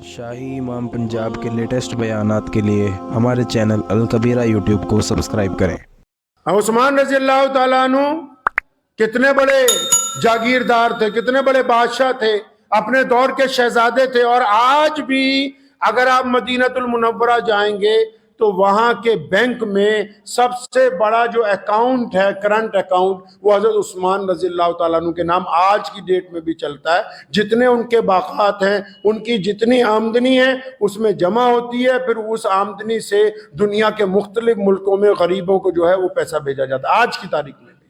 شاہی امام پنجاب کے لیٹسٹ بیانات کے لیے ہمارے چینل الکبیرہ یوٹیوب کو سبسکرائب کریں۔ عثمان رضی اللہ تعالیٰ عنہ کتنے بڑے جاگیردار تھے، کتنے بڑے بادشاہ تھے، اپنے دور کے شہزادے تھے، اور آج بھی اگر آپ مدینہ المنورہ جائیں گے تو وہاں کے بینک میں سب سے بڑا جو اکاؤنٹ ہے، کرنٹ اکاؤنٹ، وہ حضرت عثمان رضی اللہ تعالیٰ عنہ کے نام آج کی ڈیٹ میں بھی چلتا ہے۔ جتنے ان کے باغات ہیں، ان کی جتنی آمدنی ہے اس میں جمع ہوتی ہے، پھر اس آمدنی سے دنیا کے مختلف ملکوں میں غریبوں کو جو ہے وہ پیسہ بھیجا جاتا ہے، آج کی تاریخ میں بھی۔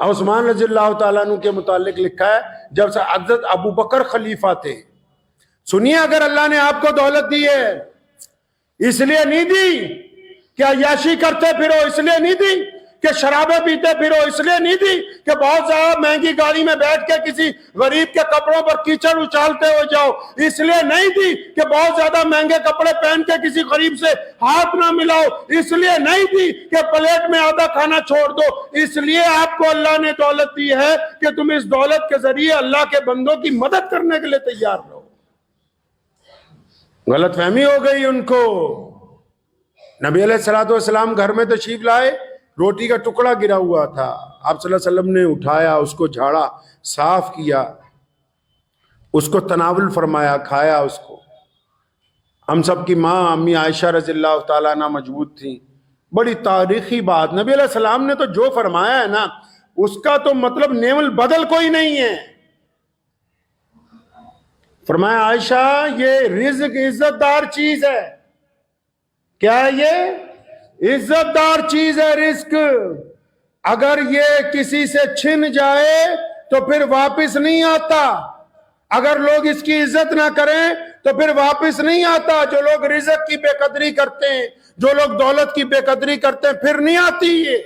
عثمان رضی اللہ تعالیٰ عنہ کے متعلق لکھا ہے، جب سے حضرت ابو بکر خلیفہ تھے، سنیے، اگر اللہ نے آپ کو دولت دی ہے اس لیے نہیں دی کہ عیاشی کرتے پھرو، اس لیے نہیں دی کہ شرابیں پیتے پھرو، اس لیے نہیں دی کہ بہت زیادہ مہنگی گاڑی میں بیٹھ کے کسی غریب کے کپڑوں پر کیچڑ اچھالتے ہو جاؤ، اس لیے نہیں دی کہ بہت زیادہ مہنگے کپڑے پہن کے کسی غریب سے ہاتھ نہ ملاؤ، اس لیے نہیں دی کہ پلیٹ میں آدھا کھانا چھوڑ دو، اس لیے آپ کو اللہ نے دولت دی ہے کہ تم اس دولت کے ذریعے اللہ کے بندوں کی مدد کرنے کے لیے تیار رہو۔ غلط فہمی ہو گئی ان کو۔ نبی علیہ السلام گھر میں تشریف لائے، روٹی کا ٹکڑا گرا ہوا تھا، آپ صلی اللہ علیہ وسلم نے اٹھایا، اس کو جھاڑا، صاف کیا، اس کو تناول فرمایا، کھایا اس کو۔ ہم سب کی ماں امی عائشہ رضی اللہ تعالیٰ عنہ موجود تھیں۔ بڑی تاریخی بات، نبی علیہ السلام نے تو جو فرمایا ہے نا، اس کا تو مطلب نیم البدل کوئی نہیں ہے۔ فرمایا عائشہ یہ رزق عزت دار چیز ہے۔ کیا ہے یہ؟ عزت دار چیز ہے رزق۔ اگر یہ کسی سے چھن جائے تو پھر واپس نہیں آتا، اگر لوگ اس کی عزت نہ کریں تو پھر واپس نہیں آتا۔ جو لوگ رزق کی بے قدری کرتے ہیں، جو لوگ دولت کی بے قدری کرتے ہیں، پھر نہیں آتی یہ،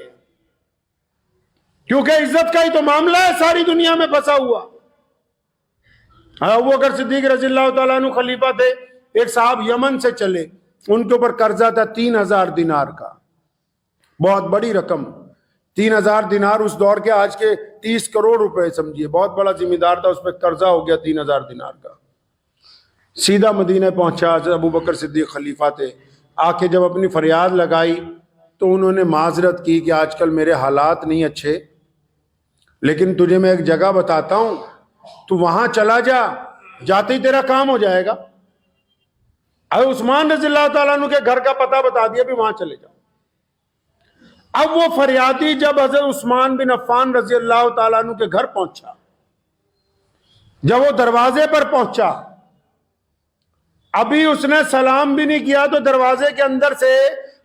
کیونکہ عزت کا ہی تو معاملہ ہے ساری دنیا میں پھنسا ہوا۔ ابوبکر صدیق رضی اللہ تعالیٰ عنہ خلیفہ تھے، ایک صاحب یمن سے چلے، ان کے اوپر قرضہ تھا 3000 دینار کا، بہت بڑی رقم۔ 3000 دینار اس دور کے آج کے 30 کروڑ روپے سمجھیے، بہت بڑا ذمہ دار تھا، اس پہ قرضہ ہو گیا 3000 دینار کا۔ سیدھا مدینہ پہنچا، حضرت ابوبکر صدیق خلیفہ تھے، آ کے جب اپنی فریاد لگائی تو انہوں نے معذرت کی کہ آج کل میرے حالات نہیں اچھے، لیکن تجھے میں ایک جگہ بتاتا ہوں، تو وہاں چلا جا، جاتے ہی تیرا کام ہو جائے گا۔ حضرت عثمان رضی اللہ تعالیٰ عنہ کے گھر کا پتہ بتا دیا، بھی وہاں چلے جاؤ۔ اب وہ فریادی جب حضرت عثمان بن عفان رضی اللہ تعالیٰ عنہ کے گھر پہنچا، جب وہ دروازے پر پہنچا، ابھی اس نے سلام بھی نہیں کیا تو دروازے کے اندر سے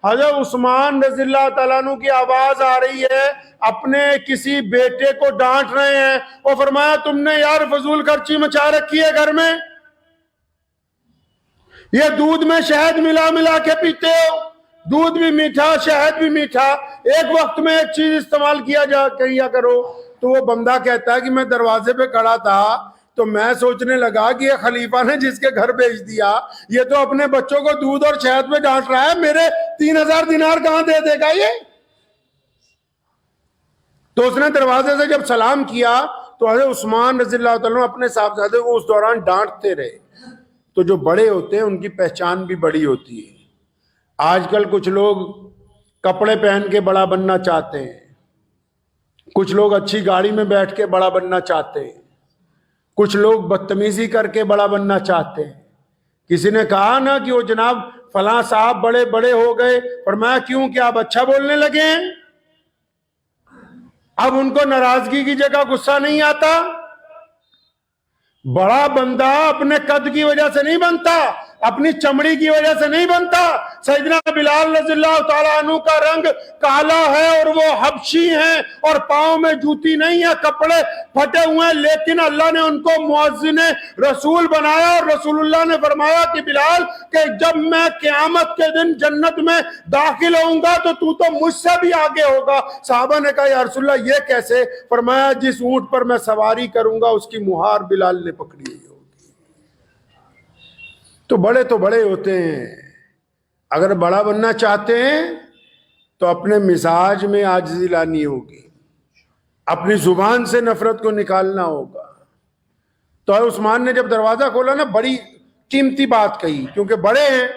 حضرت عثمان رضی اللہ تعالیٰ عنہ کی آواز آ رہی ہے، اپنے کسی بیٹے کو ڈانٹ رہے ہیں۔ وہ فرمایا تم نے یار فضول خرچی مچا رکھی ہے گھر میں، یہ دودھ میں شہد ملا ملا کے پیتے ہو، دودھ بھی میٹھا شہد بھی میٹھا، ایک وقت میں ایک چیز استعمال کیا کرو۔ تو وہ بندہ کہتا ہے کہ میں دروازے پہ کھڑا تھا تو میں سوچنے لگا کہ یہ خلیفہ نے جس کے گھر بھیج دیا، یہ تو اپنے بچوں کو دودھ اور شہد میں ڈانٹ رہا ہے، میرے 3000 دینار کہاں دے دے گا یہ؟ تو اس نے دروازے سے جب سلام کیا تو حضرت عثمان رضی اللہ تعالیٰ اپنے صاحبزادے کو اس دوران ڈانٹتے رہے۔ تو جو بڑے ہوتے ہیں ان کی پہچان بھی بڑی ہوتی ہے۔ آج کل کچھ لوگ کپڑے پہن کے بڑا بننا چاہتے ہیں، کچھ لوگ اچھی گاڑی میں بیٹھ کے بڑا بننا چاہتے ہیں، کچھ لوگ بدتمیزی کر کے بڑا بننا چاہتے ہیں۔ کسی نے کہا نا کہ وہ جناب فلاں صاحب بڑے بڑے ہو گئے، فرمایا کیوں، کہ آپ اچھا بولنے لگے ہیں؟ اب ان کو ناراضگی کی جگہ غصہ نہیں آتا؟ بڑا بندہ اپنے قد کی وجہ سے نہیں بنتا، اپنی چمڑی کی وجہ سے نہیں بنتا۔ سیدنا بلال رضی اللہ تعالیٰ عنہ کا رنگ کالا ہے اور وہ حبشی ہیں اور پاؤں میں جوتی نہیں ہے، کپڑے پھٹے ہوئے ہیں، لیکن اللہ نے ان کو مؤذن رسول بنایا، اور رسول اللہ نے فرمایا کہ بلال کہ جب میں قیامت کے دن جنت میں داخل ہوں گا تو مجھ سے بھی آگے ہوگا۔ صحابہ نے کہا یا رسول اللہ یہ کیسے؟ فرمایا جس اونٹ پر میں سواری کروں گا اس کی مہار بلال نے پکڑی ہوگی۔ تو بڑے ہوتے ہیں، اگر بڑا بننا چاہتے ہیں تو اپنے مزاج میں عاجزی لانی ہوگی، اپنی زبان سے نفرت کو نکالنا ہوگا۔ تو عثمان نے جب دروازہ کھولا نا بڑی قیمتی بات کہی، کیونکہ بڑے ہیں.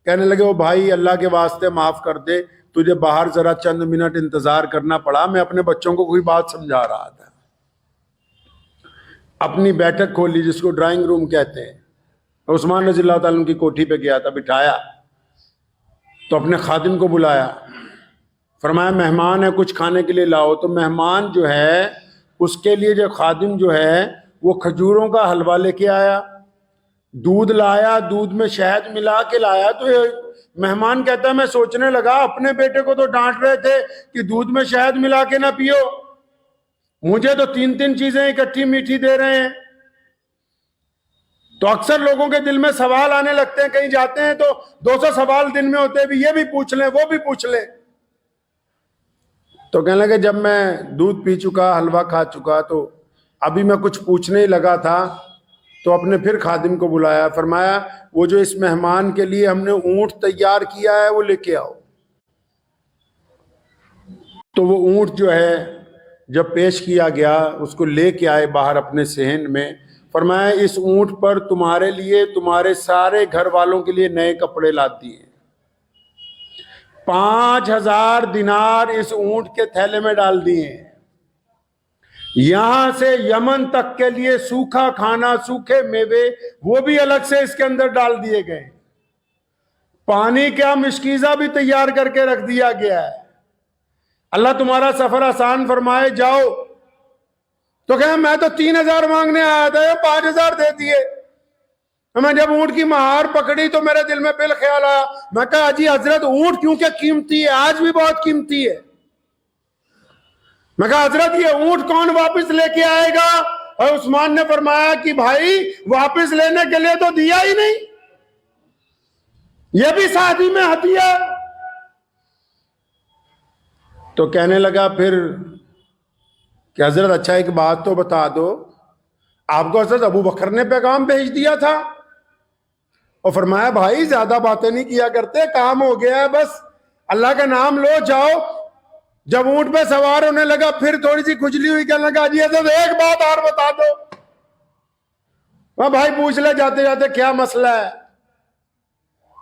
کہنے لگے وہ بھائی اللہ کے واسطے معاف کر دے، تجھے باہر ذرا چند منٹ انتظار کرنا پڑا، میں اپنے بچوں کو کوئی بات سمجھا رہا تھا. اپنی بیٹھک کھولی جس کو ڈرائنگ روم کہتے ہیں. عثمان رضی اللہ تعالیٰ عنہ کی کوٹھی پہ گیا تھا، بٹھایا تو اپنے خادم کو بلایا، فرمایا مہمان ہے کچھ کھانے کے لیے لاؤ. تو مہمان جو ہے اس کے لیے جو خادم جو ہے وہ کھجوروں کا حلوہ لے کے آیا، دودھ لایا، دودھ میں شہد ملا کے لایا. تو مہمان کہتا ہے میں سوچنے لگا اپنے بیٹے کو تو ڈانٹ رہے تھے کہ دودھ میں شہد ملا کے نہ پیو، مجھے تو 3 چیزیں اکٹھی میٹھی دے رہے ہیں. تو اکثر لوگوں کے دل میں سوال آنے لگتے ہیں، کہیں جاتے ہیں تو 200 سوال دن میں ہوتے ہیں، بھی یہ بھی پوچھ لیں وہ بھی پوچھ لیں. تو کہنے لگے جب میں دودھ پی چکا، حلوہ کھا چکا، تو ابھی میں کچھ پوچھنے ہی لگا تھا. تو اپنے پھر خادم کو بلایا، فرمایا وہ جو اس مہمان کے لیے ہم نے اونٹ تیار کیا ہے وہ لے کے آؤ. تو وہ اونٹ جو ہے جب پیش کیا گیا اس کو لے کے آئے باہر اپنے صحن میں. فرمایا اس اونٹ پر تمہارے لیے تمہارے سارے گھر والوں کے لیے نئے کپڑے لاد دیے، 5000 دینار اس اونٹ کے تھیلے میں ڈال دیے. یہاں سے یمن تک کے لیے سوکھا کھانا، سوکھے میوے وہ بھی الگ سے اس کے اندر ڈال دیے گئے. پانی کا مشکیزہ بھی تیار کر کے رکھ دیا گیا ہے. اللہ تمہارا سفر آسان فرمائے، جاؤ. تو کہا میں تو 3000 مانگنے آیا تھا، 5000 دے دیے. میں جب اونٹ کی مہار پکڑی تو میرے دل میں بالخیال آیا، میں کہا جی حضرت اونٹ کیونکہ قیمتی ہے، آج بھی بہت قیمتی ہے. میں کہا حضرت یہ اونٹ کون واپس لے کے آئے گا؟ اور عثمان نے فرمایا کہ بھائی واپس لینے کے لیے تو دیا ہی نہیں، یہ بھی شادی میں ہدیہ. تو کہنے لگا پھر کہ حضرت اچھا ایک بات تو بتا دو، آپ کو حضرت ابو بکر نے پیغام بھیج دیا تھا؟ اور فرمایا بھائی زیادہ باتیں نہیں کیا کرتے، کام ہو گیا ہے، بس اللہ کا نام لو جاؤ. جب اونٹ پہ سوار ہونے لگا پھر تھوڑی سی کھجلی ہوئی، کہنے لگا جی حضرت ایک بات اور بتا دو. بھائی پوچھ لے جاتے جاتے کیا مسئلہ ہے.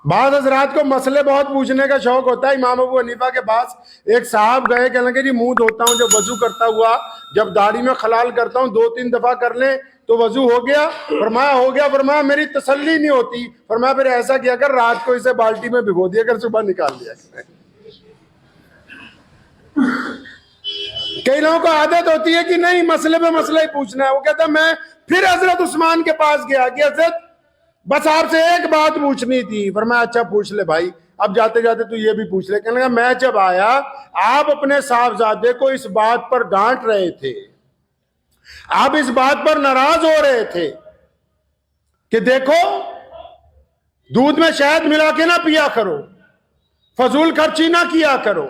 بعض حضرات کو مسئلے بہت پوچھنے کا شوق ہوتا ہے. امام ابو حنیفہ کے پاس ایک صاحب گئے، کہنے لگے جی منہ دھوتا ہوں جب وضو کرتا ہوا، جب داڑھی میں خلال کرتا ہوں 2-3 دفعہ کر لیں تو وضو ہو گیا؟ فرمایا ہو گیا. فرمایا میری تسلی نہیں ہوتی. فرمایا پھر ایسا کیا کر رات کو اسے بالٹی میں بھگو دیا کر، صبح نکال دیا کر. کئی لوگوں کو عادت ہوتی ہے کہ نہیں مسئلے پہ مسئلہ ہی پوچھنا ہے. وہ کہتا ہے میں پھر حضرت عثمان کے پاس گیا کہ حضرت بس آپ سے ایک بات پوچھنی تھی. فرمایا اچھا پوچھ لے بھائی، اب جاتے جاتے تو یہ بھی پوچھ لے. کہنے لگا میں جب آیا آپ اپنے صاحبزادے کو اس بات پر ڈانٹ رہے تھے، آپ اس بات پر ناراض ہو رہے تھے کہ دیکھو دودھ میں شہد ملا کے نہ پیا کرو، فضول خرچی نہ کیا کرو.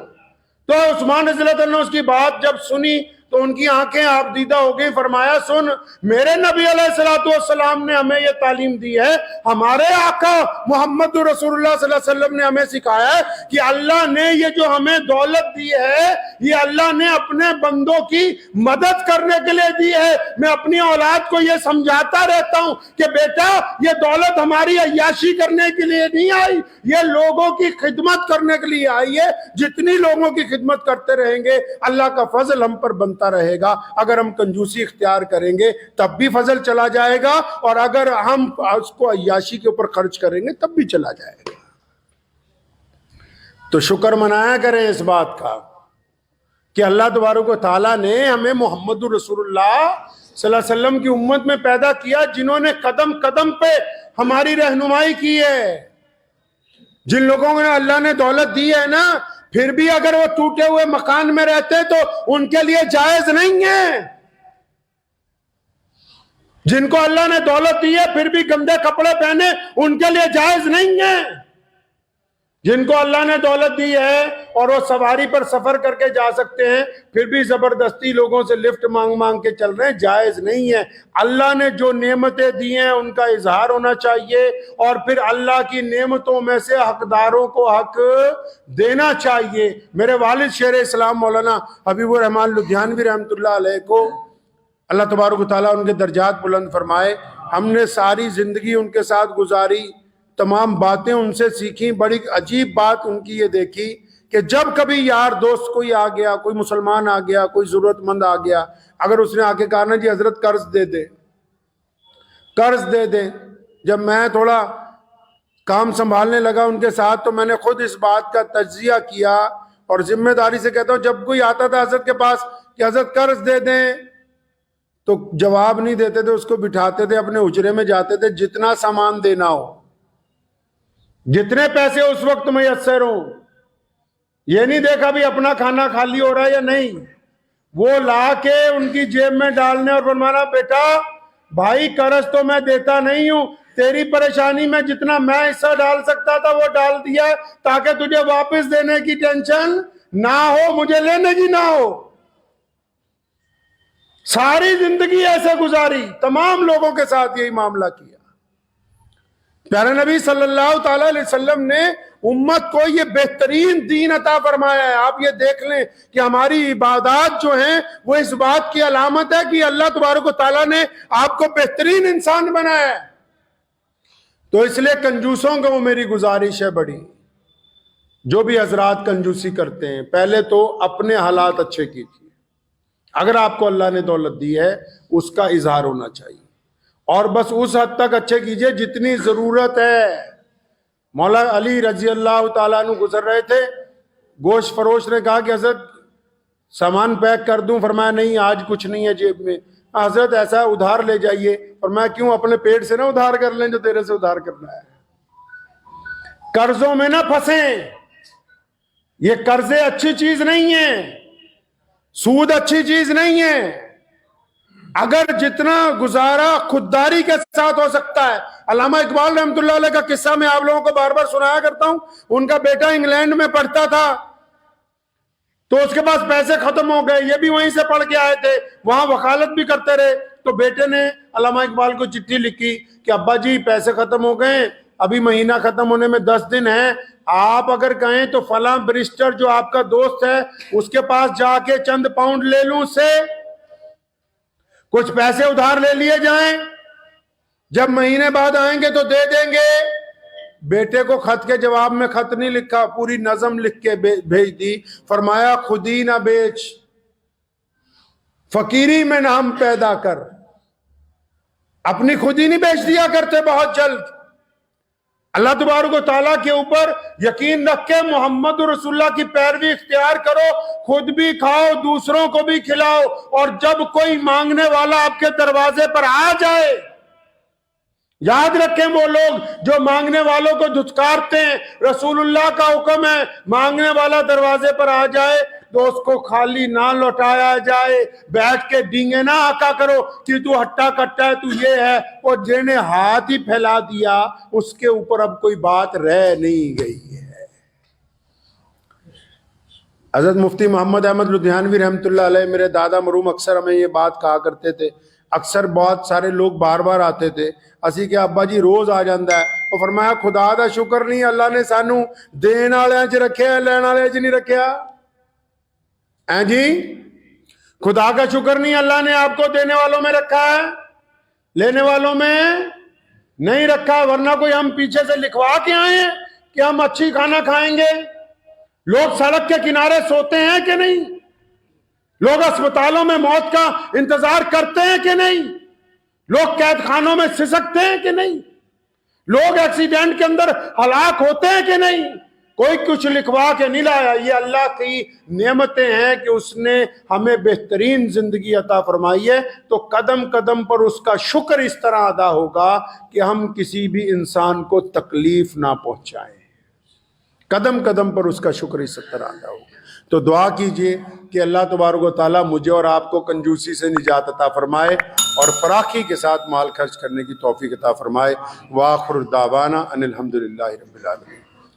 تو عثمان رضی اللہ عنہ اس کی بات جب سنی تو ان کی آنکھیں آپ دیدہ ہو گئی. فرمایا سن، میرے نبی علیہ الصلوۃ والسلام نے ہمیں یہ تعلیم دی ہے، ہمارے آقا محمد رسول اللہ صلی اللہ علیہ وسلم نے ہمیں سکھایا ہے کہ اللہ نے یہ جو ہمیں دولت دی ہے یہ اللہ نے اپنے بندوں کی مدد کرنے کے لیے دی ہے. میں اپنی اولاد کو یہ سمجھاتا رہتا ہوں کہ بیٹا یہ دولت ہماری عیاشی کرنے کے لیے نہیں آئی، یہ لوگوں کی خدمت کرنے کے لیے آئی ہے. جتنی لوگوں کی خدمت کرتے رہیں گے اللہ کا فضل ہم پر بنتا رہے گا. اگر ہم کنجوسی اختیار کریں گے تب بھی فضل چلا جائے گا، اور اگر ہم اس کو عیاشی کے اوپر خرچ کریں گے تب بھی چلا جائے گا. تو شکر منایا کریں اس بات کا کہ اللہ تبارک و تعالیٰ نے ہمیں محمد رسول اللہ صلی اللہ علیہ وسلم کی امت میں پیدا کیا، جنہوں نے قدم قدم پہ ہماری رہنمائی کی ہے. جن لوگوں نے اللہ نے دولت دی ہے نا، پھر بھی اگر وہ ٹوٹے ہوئے مکان میں رہتے تو ان کے لیے جائز نہیں ہے. جن کو اللہ نے دولت دی ہے پھر بھی گندے کپڑے پہنے ان کے لیے جائز نہیں ہے. جن کو اللہ نے دولت دی ہے اور وہ سواری پر سفر کر کے جا سکتے ہیں پھر بھی زبردستی لوگوں سے لفٹ مانگ مانگ کے چل رہے ہیں، جائز نہیں ہے. اللہ نے جو نعمتیں دی ہیں ان کا اظہار ہونا چاہیے، اور پھر اللہ کی نعمتوں میں سے حقداروں کو حق دینا چاہیے. میرے والد شیخ اسلام مولانا حبیب الرحمان لدھیانوی رحمۃ اللہ علیہ کو اللہ تبارک و تعالیٰ ان کے درجات بلند فرمائے. ہم نے ساری زندگی ان کے ساتھ گزاری, تمام باتیں ان سے سیکھی. بڑی عجیب بات ان کی یہ دیکھی کہ جب کبھی یار دوست کوئی آ گیا, کوئی مسلمان آ گیا, کوئی ضرورت مند آ گیا, اگر اس نے آ کے کہا نا جی حضرت قرض دے دے, قرض دے دے. جب میں تھوڑا کام سنبھالنے لگا ان کے ساتھ تو میں نے خود اس بات کا تجزیہ کیا اور ذمہ داری سے کہتا ہوں, جب کوئی آتا تھا حضرت کے پاس کہ حضرت قرض دے دیں, تو جواب نہیں دیتے تھے, اس کو بٹھاتے تھے, اپنے حجرے میں جاتے تھے, جتنا سامان دینا ہو, جتنے پیسے اس وقت میسر ہوں. یہ نہیں دیکھا بھی اپنا کھانا خالی ہو رہا ہے یا نہیں, وہ لا کے ان کی جیب میں ڈالنے اور فرمانا بیٹا بھائی قرض تو میں دیتا نہیں ہوں, تیری پریشانی میں جتنا میں حصہ ڈال سکتا تھا وہ ڈال دیا تاکہ تجھے واپس دینے کی ٹینشن نہ ہو, مجھے لینے کی نہ ہو. ساری زندگی ایسے گزاری, تمام لوگوں کے ساتھ یہی معاملہ کیا. پیارے نبی صلی اللہ تعالی علیہ وسلم نے امت کو یہ بہترین دین عطا فرمایا ہے. آپ یہ دیکھ لیں کہ ہماری عبادات جو ہیں وہ اس بات کی علامت ہے کہ اللہ تبارک و تعالیٰ نے آپ کو بہترین انسان بنایا ہے. تو اس لیے کنجوسوں کو میری گزارش ہے بڑی, جو بھی حضرات کنجوسی کرتے ہیں پہلے تو اپنے حالات اچھے کیجیے. اگر آپ کو اللہ نے دولت دی ہے اس کا اظہار ہونا چاہیے, اور بس اس حد تک اچھے کیجئے جتنی ضرورت ہے. مولا علی رضی اللہ تعالیٰ عنہ گزر رہے تھے, گوشت فروش نے کہا کہ حضرت سامان پیک کر دوں, فرمایا نہیں آج کچھ نہیں ہے جیب میں. حضرت ایسا ادھار لے جائیے, فرمایا کیوں, اپنے پیٹ سے نہ ادھار کر لیں جو تیرے سے ادھار کرنا ہے. قرضوں میں نہ پھنسیں, یہ قرضے اچھی چیز نہیں ہیں, سود اچھی چیز نہیں ہے. اگر جتنا گزارا خودداری کے ساتھ ہو سکتا ہے. علامہ اقبال رحمۃ اللہ علیہ کا قصہ میں آپ لوگوں کو بار بار سنایا کرتا ہوں. ان کا بیٹا انگلینڈ میں پڑھتا تھا تو اس کے پاس پیسے ختم ہو گئے, یہ بھی وہیں سے پڑھ کے آئے تھے, وہاں وکالت بھی کرتے رہے. تو بیٹے نے علامہ اقبال کو چٹھی لکھی کہ ابا جی پیسے ختم ہو گئے, ابھی مہینہ ختم ہونے میں 10 دن ہیں, آپ اگر کہیں تو فلاں بریسٹر جو آپ کا دوست ہے اس کے پاس جا کے چند پاؤنڈ لے لوں, سے کچھ پیسے ادھار لے لیے جائیں, جب مہینے بعد آئیں گے تو دے دیں گے. بیٹے کو خط کے جواب میں خط نہیں لکھا, پوری نظم لکھ کے بھیج دی. فرمایا خودی نہ بیچ, فقیری میں نام پیدا کر. اپنی خودی نہیں بیچ دیا کرتے بہت جلد. اللہ تبارک و تعالیٰ کے اوپر یقین رکھ کے محمد رسول اللہ کی پیروی اختیار کرو, خود بھی کھاؤ دوسروں کو بھی کھلاؤ, اور جب کوئی مانگنے والا آپ کے دروازے پر آ جائے, یاد رکھیں وہ لوگ جو مانگنے والوں کو دھتکارتے ہیں, رسول اللہ کا حکم ہے مانگنے والا دروازے پر آ جائے تو اس کو خالی نہ لوٹایا جائے, بیٹھ کے ڈینگے نہ آکا کرو کہ تو ہٹا کٹا ہے, تو یہ ہے. اور جن نے ہاتھ ہی پھیلا دیا اس کے اوپر اب کوئی بات رہ نہیں گئی ہے. حضرت مفتی محمد احمد لدھیانوی رحمۃ اللہ علیہ, میرے دادا مرحوم, اکثر ہمیں یہ بات کہا کرتے تھے. اکثر بہت سارے لوگ بار بار آتے تھے, اسی کہ ابا جی روز آ جاندہ ہے. اور فرمایا خدا دا شکر نہیں اللہ نے سانو دین والے چ رکھیا, لین والے چ نہیں رکھیا. جی خدا کا شکر نہیں اللہ نے آپ کو دینے والوں میں رکھا ہے, لینے والوں میں نہیں رکھا. ورنہ کوئی ہم پیچھے سے لکھوا کے آئے ہیں کہ ہم اچھی کھانا کھائیں گے. لوگ سڑک کے کنارے سوتے ہیں کہ نہیں؟ لوگ اسپتالوں میں موت کا انتظار کرتے ہیں کہ نہیں؟ لوگ قید خانوں میں سسکتے ہیں کہ نہیں؟ لوگ ایکسیڈنٹ کے اندر ہلاک ہوتے ہیں کہ نہیں؟ کوئی کچھ لکھوا کے نہیں لایا. یہ اللہ کی نعمتیں ہیں کہ اس نے ہمیں بہترین زندگی عطا فرمائی ہے. تو قدم قدم پر اس کا شکر اس طرح ادا ہوگا کہ ہم کسی بھی انسان کو تکلیف نہ پہنچائیں. قدم قدم پر اس کا شکر اس طرح ادا ہوگا. تو دعا کیجئے کہ اللہ تبارک و تعالیٰ مجھے اور آپ کو کنجوسی سے نجات عطا فرمائے اور فراخی کے ساتھ مال خرچ کرنے کی توفیق عطا فرمائے. وآخر دعوانا ان الحمدللہ رب العالمین.